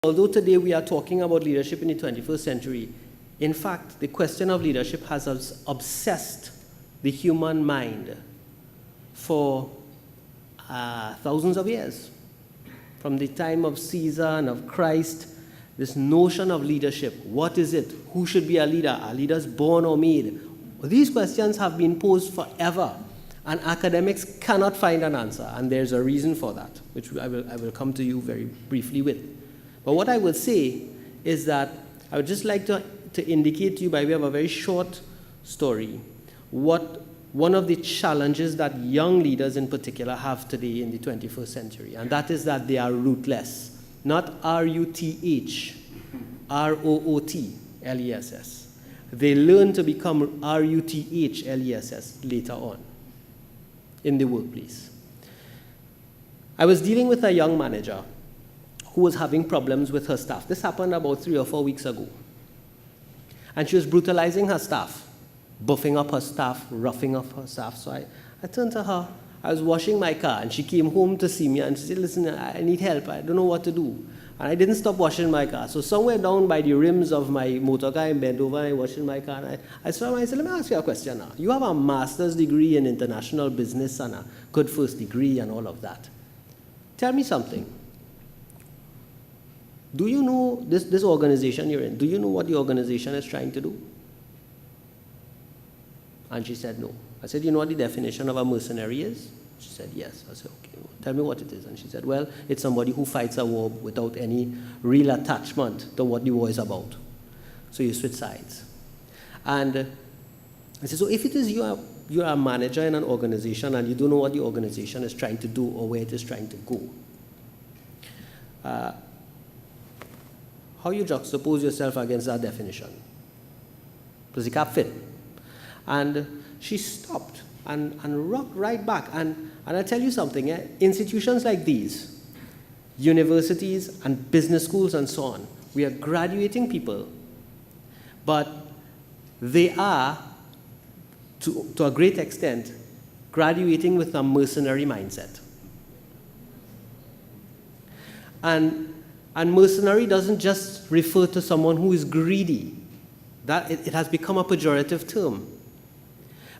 although today we are talking about leadership in the 21st century, in fact, the question of leadership has obsessed the human mind for thousands of years. From the time of Caesar and of Christ, this notion of leadership, what is it? Who should be a leader? Are leaders born or made? These questions have been posed forever, and academics cannot find an answer, and there's a reason for that, which I will come to you very briefly with. But what I would say is that I would just like to indicate to you by way of a very short story what one of the challenges that young leaders in particular have today in the 21st century, and that is that they are rootless. Not R-U-T-H, R-O-O-T-L-E-S-S. They learn to become R-U-T-H-L-E-S-S later on in the workplace. I was dealing with a young manager who was having problems with her staff. This happened about 3 or 4 weeks ago. And she was brutalizing her staff, buffing up her staff, roughing up her staff. So I turned to her. I was washing my car, and she came home to see me, and she said, listen, I need help. I don't know what to do. And I didn't stop washing my car. So somewhere down by the rims of my motor car, I bent over and I washed my car. And I said, let me ask you a question now. You have a master's degree in international business and a good first degree and all of that. Tell me something. Do you know this organization you're in? Do you know what the organization is trying to do? And she said, no. I said, you know what the definition of a mercenary is? She said, yes. I said, okay, well, tell me what it is. And she said, well, it's somebody who fights a war without any real attachment to what the war is about. So you switch sides. And I said, so if it is you are a manager in an organization and you don't know what the organization is trying to do or where it is trying to go, how you juxtapose yourself against that definition? Does it can't fit? And she stopped and rocked right back. And I tell you something, institutions like these, universities and business schools and so on, we are graduating people, but they are, to a great extent, graduating with a mercenary mindset. And mercenary doesn't just refer to someone who is greedy. It has become a pejorative term.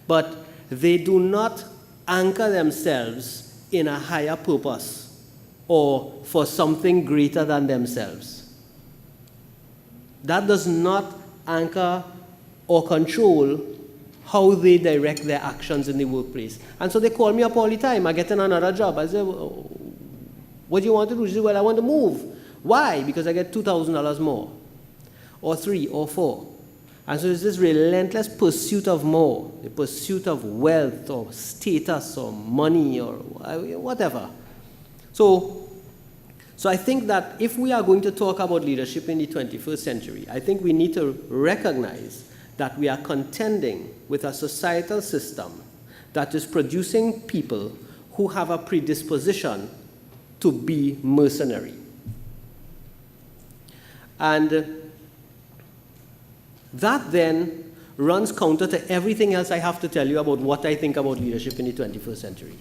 But they do not anchor themselves in a higher purpose or for something greater than themselves. That does not anchor or control how they direct their actions in the workplace. And so they call me up all the time. I get in another job. I say, what do you want to do? She says, well, I want to move. Why? Because I get $2,000 more, or 3 or 4. And so it's this relentless pursuit of more, the pursuit of wealth or status or money or whatever. So I think that if we are going to talk about leadership in the 21st century, I think we need to recognize that we are contending with a societal system that is producing people who have a predisposition to be mercenary. And that then runs counter to everything else I have to tell you about what I think about leadership in the 21st century.